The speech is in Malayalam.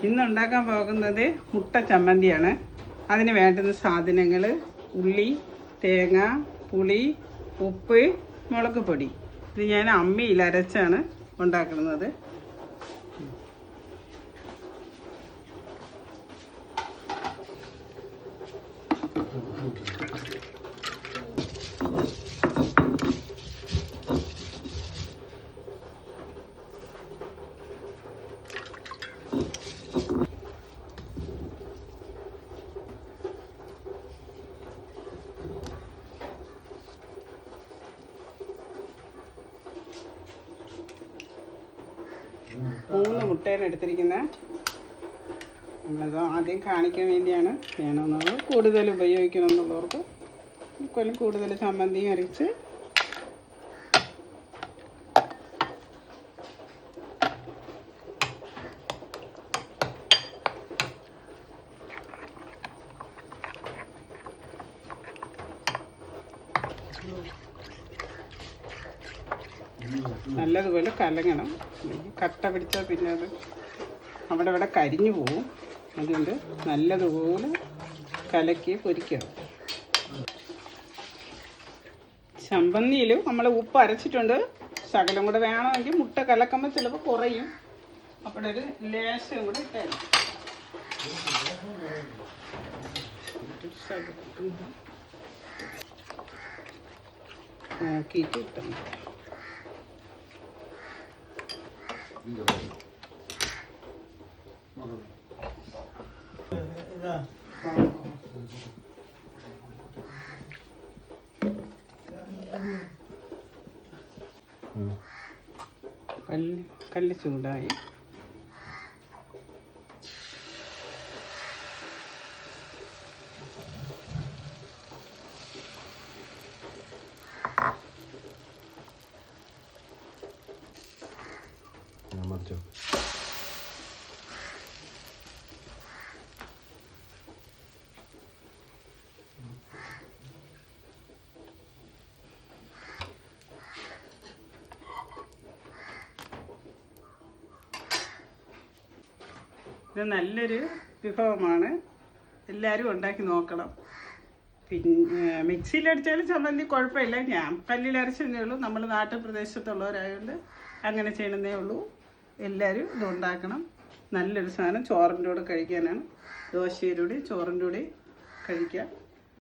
ഇന്ന് ഉണ്ടാക്കാൻ പോകുന്നത് മുട്ട ചമ്മന്തിയാണ്. അതിന് വേണ്ടുന്ന സാധനങ്ങൾ: ഉള്ളി, തേങ്ങ, പുളി, ഉപ്പ്, മുളക് പൊടി. ഇത് ഞാൻ അമ്മിയിൽ അരച്ചാണ് ഉണ്ടാക്കുന്നത്. മൂന്ന് മുട്ടയാണ് എടുത്തിരിക്കുന്നത്. നമ്മളത് ആദ്യം കാണിക്കാൻ വേണ്ടിയാണ്. വേണമെന്നുള്ളത് കൂടുതൽ ഉപയോഗിക്കണം എന്നുള്ളവർക്ക് കൊല്ലം കൂടുതൽ ചമ്മന്തി അരച്ച് നല്ലതുപോലെ കലങ്ങണം. കട്ട പിടിച്ചാൽ പിന്നെ അത് അവിടെ ഇവിടെ കരിഞ്ഞു പോവും. അതുകൊണ്ട് നല്ലതുപോലെ കലക്കി പൊരിക്കണം. ചമ്മന്തിയിൽ നമ്മൾ ഉപ്പ് അരച്ചിട്ടുണ്ട്. ശകലം കൂടെ വേണമെങ്കിൽ മുട്ട കലക്കുമ്പോൾ ചിലപ്പോൾ കുറയും. അപ്പോഴൊരു ലേശം കൂടെ ഇട്ടാൽ നോക്കിയിട്ട് ഇട്ടാൽ കല്ല് ചൂടായി. ഇത് നല്ലൊരു വിഭവമാണ്. എല്ലാവരും ഉണ്ടാക്കി നോക്കണം. പിന്നെ മിക്സിയിലടിച്ചാലും ചമ്മന്തി കുഴപ്പമില്ല. ഞാൻ കല്ലിലരച്ചതേ ഉള്ളൂ. നമ്മൾ നാട്ടുപ്രദേശത്തുള്ളവരായതുകൊണ്ട് അങ്ങനെ ചെയ്യണമെന്നേ ഉള്ളൂ. എല്ലാവരും ഇത് ഉണ്ടാക്കണം. നല്ലൊരു സാധനം ചോറിൻ്റെ കൂടെ കഴിക്കാനാണ്. ദോശയുടെ കൂടെ ചോറിൻ്റെ കൂടെ കഴിക്കാം.